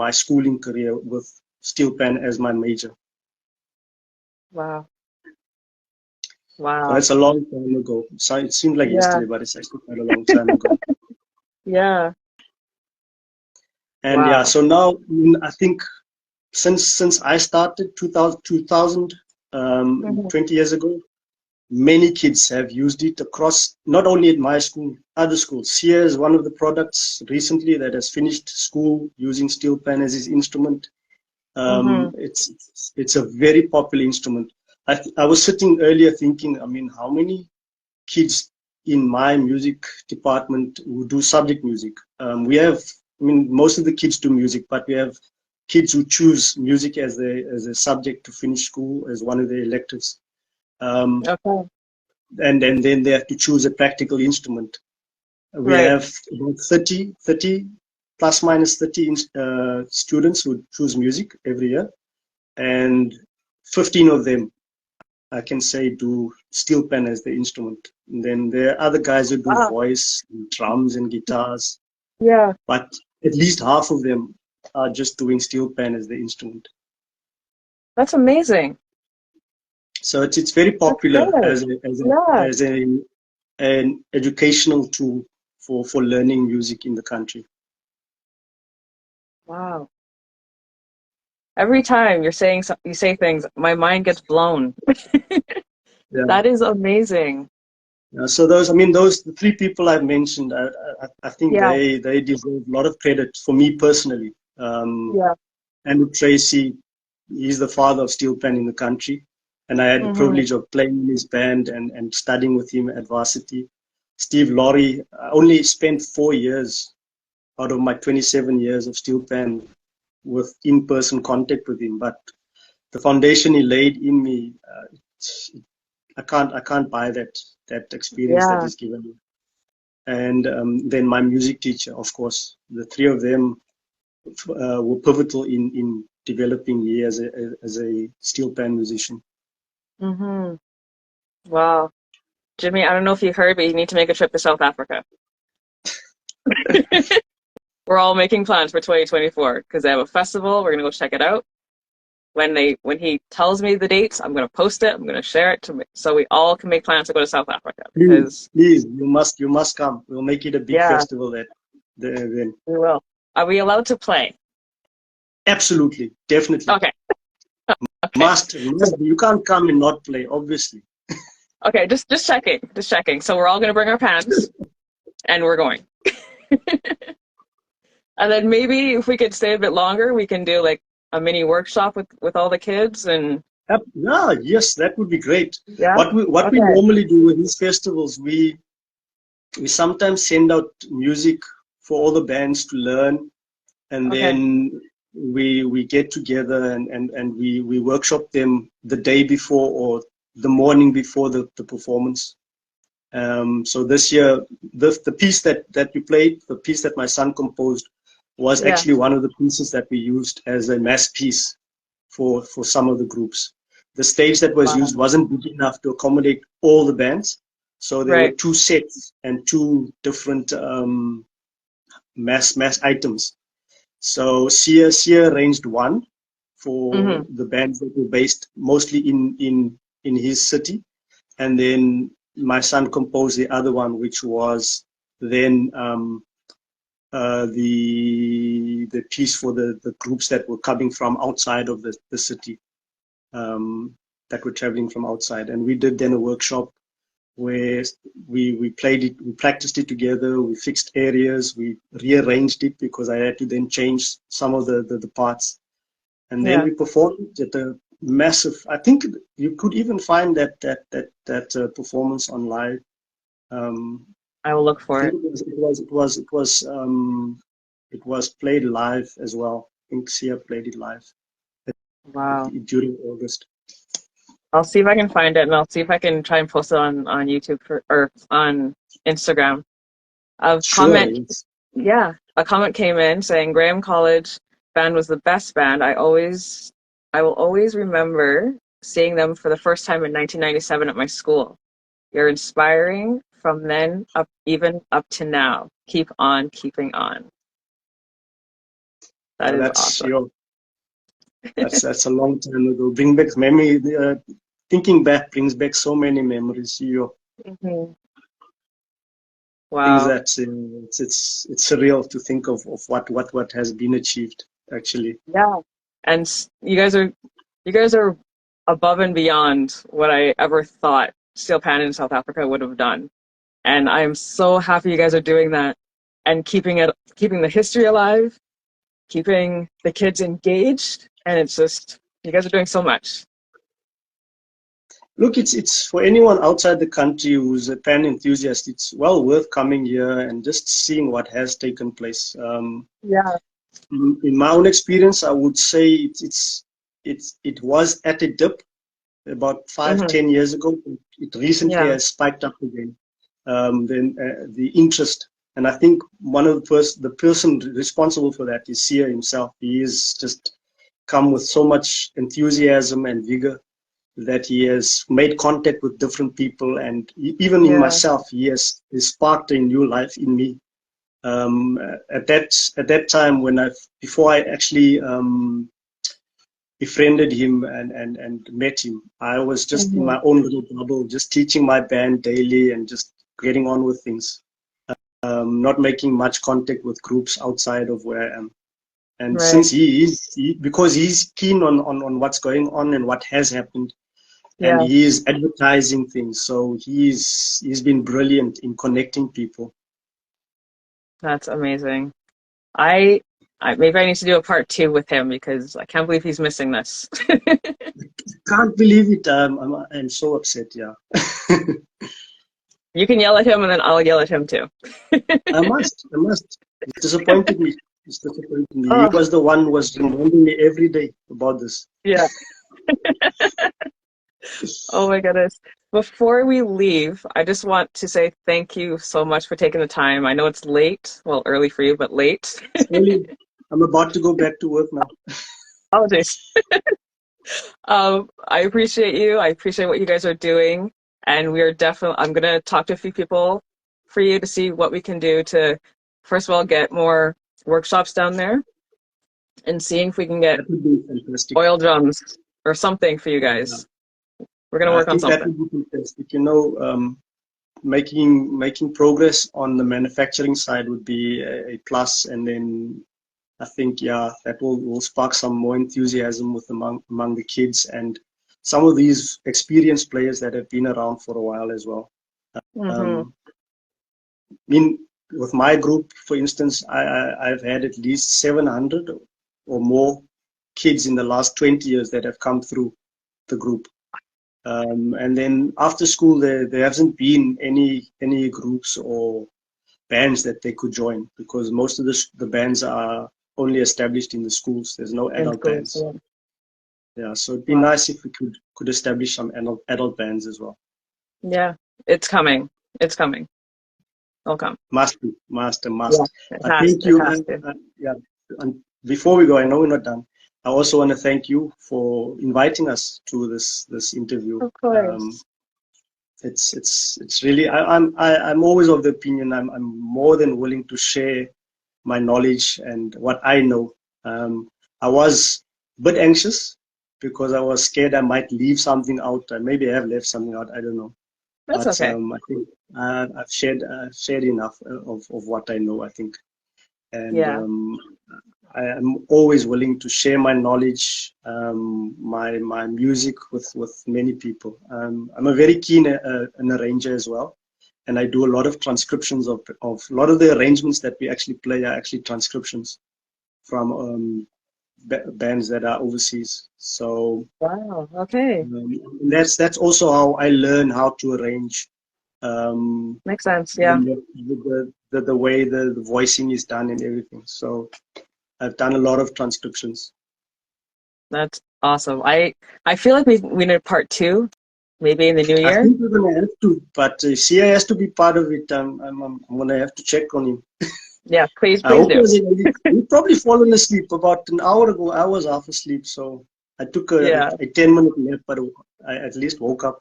my schooling career with steel pan as my major. Wow. So Wow. that's a long time ago. So it seemed like Yeah. yesterday, but it's actually quite a long time ago. Yeah. And yeah, Wow. so now I think since I started 2000 Hmm. 20 years ago, many kids have used it across, not only at my school, other schools. Here is one of the products recently that has finished school using steel pan as his instrument. Hmm. It's a very popular instrument. I was sitting earlier thinking, I mean, how many kids in my music department who do subject music? We have, I mean, most of the kids do music, but we have kids who choose music as a subject to finish school as one of their electives. Um, Okay. and then they have to choose a practical instrument. We Right. have about 30 plus minus 30 students who choose music every year, and 15 of them, I can say, do steel pan as the instrument. And then there are other guys who do Wow. voice, and drums, and guitars, Yeah. but at least half of them are just doing steel pan as the instrument. That's amazing. So it's very That's popular good. Yeah. as an educational tool for learning music in the country. Wow. Every time you say things, my mind gets blown. Yeah. That is amazing. So those, I mean, the three people I've mentioned, I think Yeah. they deserve a lot of credit for me personally. Yeah. Andrew Tracy, he's the father of steel pan in the country, and I had the Hmm. privilege of playing in his band and studying with him at varsity. Steve Laurie, I only spent 4 years out of my 27 years of steel pan with in-person contact with him, but the foundation he laid in me, I can't buy that experience that Yeah. he's given me. And then my music teacher, of course, the three of them were pivotal in developing me as a steel pan musician. Hmm. Wow. Jimmy, I don't know if you heard, but you need to make a trip to South Africa. We're all making plans for 2024 because they have a festival. We're gonna go check it out. When he tells me the dates, I'm gonna post it. I'm gonna share it so we all can make plans to go to South Africa Please, because please, you must come. We'll make it a big yeah, festival then. we will. Are we allowed to play? Absolutely, definitely. Okay. Okay. Must be. You can't come and not play, obviously. Okay, just checking. Just checking. So we're all gonna bring our pants and we're going. And then maybe if we could stay a bit longer, we can do like a mini workshop with all the kids and Yeah, yes, that would be great. yeah. What we Okay. normally do with these festivals, we sometimes send out music for all the bands to learn, and Okay. then we get together and we workshop them the day before or the morning before the performance. So this year, the piece that we played, the piece that my son composed, was Yeah. actually one of the pieces that we used as a mass piece for some of the groups. The stage that was Wow. used wasn't big enough to accommodate all the bands, so there were Right. two sets and two different mass items. So Sia arranged one for Hmm. the bands that were based mostly in his city, and then my son composed the other one, which was then the piece for the groups that were coming from outside of the city, that were traveling from outside. And we did then a workshop where we played it, we practiced it together, we fixed areas, we rearranged it because I had to then change some of the parts. And then Yeah. we performed at a massive, I think you could even find that performance online. Um, I will look I for think it. it was played live as well. I think Sia played it live Wow. during August. I'll see if I can find it and I'll see if I can try and post it on YouTube or on Instagram. A Sure, comment, yes. yeah, a comment came in saying Graham College band was the best band. I will always remember seeing them for the first time in 1997 at my school. You're inspiring from then up, even up to now. Keep on keeping on. That is That's awesome. your. That's a long time ago. Bring back memory. Thinking back brings back so many memories. Your Mhm. things Wow. that it's surreal to think of what has been achieved actually. Yeah. And you guys are above and beyond what I ever thought Steel Pan in South Africa would have done. And I'm so happy you guys are doing that and keeping the history alive, keeping the kids engaged, and it's just you guys are doing so much. Look, it's for anyone outside the country who's a pan enthusiast. It's well worth coming here and just seeing what has taken place. Yeah. In my own experience, I would say it was at a dip about five, Hmm. 10 years ago. It recently Yeah. has spiked up again. Then the interest, and I think one of the person responsible for that is Sia himself. He is just come with so much enthusiasm and vigor that he has made contact with different people, and even in Yeah. myself, he sparked a new life in me. At that time, before I actually befriended him and met him, I was just in Hmm. my own little bubble, just teaching my band daily and just getting on with things, not making much contact with groups outside of where I am. And Right. since because he's keen on what's going on and what has happened, and Yeah. he is advertising things, so he's been brilliant in connecting people. That's amazing. I, I maybe I need to do a part two with him because I can't believe he's missing this. Can't believe it. I'm so upset. Yeah, You can yell at him and then I'll yell at him too. I must. It's disappointed me. It's disappointed me. He Oh, was the one who was reminding me every day about this. yeah. Oh my goodness. Before we leave, I just want to say thank you so much for taking the time. I know it's late, well, early for you, but late. Slowly, I'm about to go back to work now. Apologies. I appreciate you. I appreciate what you guys are doing. And we are definitely, I'm going to talk to a few people for you to see what we can do to, first of all, get more workshops down there and seeing if we can get That would be fantastic. oil drums or something for you Yeah. guys. We're going to I work on think that something. would be fantastic. Making progress on the manufacturing side would be a plus, and then I think, yeah, that will spark some more enthusiasm among the kids and some of these experienced players that have been around for a while as well. Hmm. Um, I mean, with my group, for instance, I've had at least 700 or more kids in the last 20 years that have come through the group. And then after school, there hasn't been any groups or bands that they could join because most of the bands are only established in the schools. There's no In adult schools. bands. Yeah. Yeah, so it'd be Wow. nice if we could establish some adult bands as well. Yeah. It's coming. It's coming. It'll come. Must be, must, Yeah. must. It I has. thank It you. has to. Yeah, and before we go, I know we're not done. I also want to thank you for inviting us to this interview. Of course. It's really I'm always of the opinion I'm more than willing to share my knowledge and what I know. I was a bit anxious because I was scared I might leave something out. I maybe have left something out. I don't know, That's but okay. I think I've shared enough of what I know. I think, and Yeah. I am always willing to share my knowledge, my music with many people. I'm a very keen an arranger as well, and I do a lot of transcriptions of a lot of the arrangements that we actually play are actually transcriptions from bands that are overseas. So Wow. Okay. that's also how I learn how to arrange. Um, Makes sense. Yeah. the way the voicing is done and everything. So I've done a lot of transcriptions. That's awesome. I feel like we need part two, maybe in the new I year. think we're gonna have to, but CI has to be part of it. I'm gonna have to check on him. Yeah, please, I please hope he do. was he'd probably fallen asleep about an hour ago. I was half asleep, so I took Yeah, a 10-minute nap, but I at least woke up.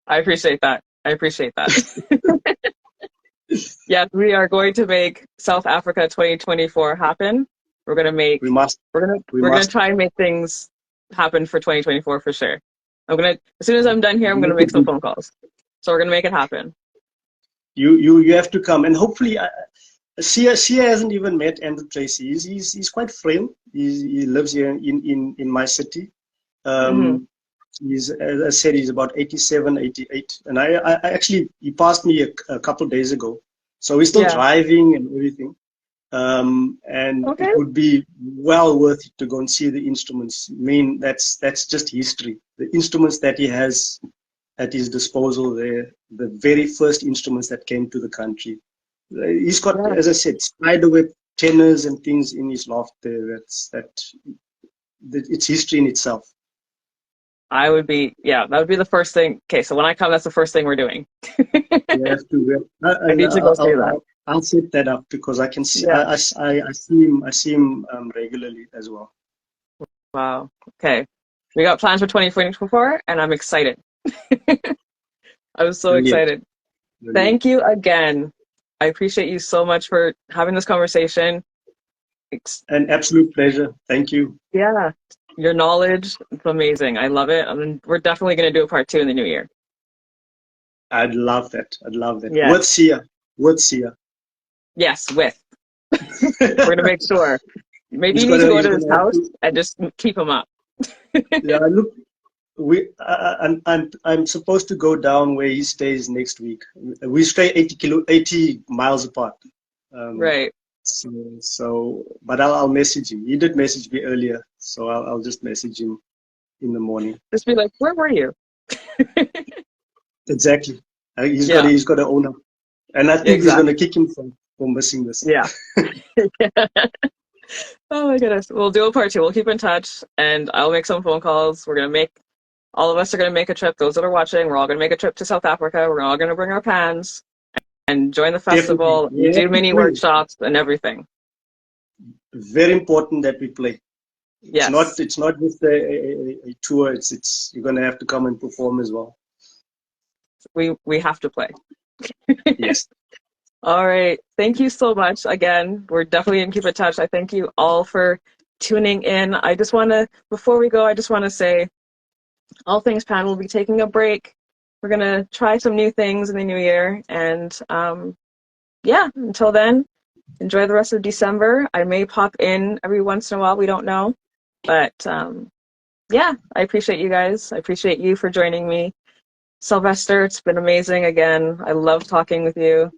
I appreciate that. I appreciate that. Yeah, we are going to make South Africa 2024 happen. We're gonna make We must. we're We gonna must. try and make things happen for 2024 for sure. As soon as I'm done here, I'm gonna Make it make some good. phone calls. So we're gonna make it happen. You have to come, and hopefully, Sia hasn't even met Andrew Tracy. He's quite frail. He lives here in my city. Hmm. He's, as I said, he's about 87, 88. And I actually, he passed me a couple of days ago. So he's still Yeah. driving and everything. And it Okay. would be well worth it to go and see the instruments. I mean, that's just history. The instruments that he has at his disposal there, the very first instruments that came to the country. He's got, Yeah. as I said, spiderweb tenors and things in his loft there. It's history in itself. That would be the first thing. Okay, so when I come, that's the first thing we're doing. You have to, I and need to go see that. I'll set that up because I can see, Yeah. I see him regularly as well. Wow. Okay. We got plans for 2024, and I'm excited. I'm so Brilliant, excited. brilliant. Thank you again. I appreciate you so much for having this conversation. An absolute pleasure. Thank you. Yeah, your knowledge, it's amazing. I love it. And we're definitely going to do a part two in the new year. I'd love that. I'd love that. Yeah. With Sia. With Sia. Yes, with. We're going to make sure. Maybe you need to go to his house and just keep him up. Yeah, look, I'm supposed to go down where he stays next week. We stay 80 miles apart. Right. But I'll message him. He did message me earlier, so I'll just message him in the morning. Just be like, where were you? Exactly. He's Yeah. got an owner, and I think he's going to kick him for missing this. Yeah. Oh my goodness. We'll do a part two. We'll keep in touch, and I'll make some phone calls. All of us are going to make a trip. Those that are watching, we're all going to make a trip to South Africa. We're all going to bring our pans and join the festival, Definitely. do mini workshops and everything. Very important that we play. Yes. It's not just a tour. It's you're going to have to come and perform as well. We have to play. Yes. All right. Thank you so much. Again, we're definitely going to keep in touch. I thank you all for tuning in. Before we go, I just want to say AllThingsPan will be taking a break. We're going to try some new things in the new year. And until then, enjoy the rest of December. I may pop in every once in a while. We don't know. But I appreciate you guys. I appreciate you for joining me. Sylvester, it's been amazing again. I love talking with you,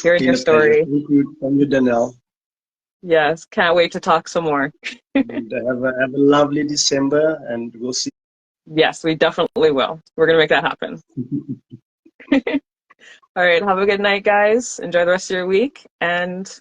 hearing your story. Thank you, Danielle. Yes, can't wait to talk some more. And have a lovely December, and we'll see. Yes, we definitely will. We're going to make that happen. All right, have a good night, guys. Enjoy the rest of your week, and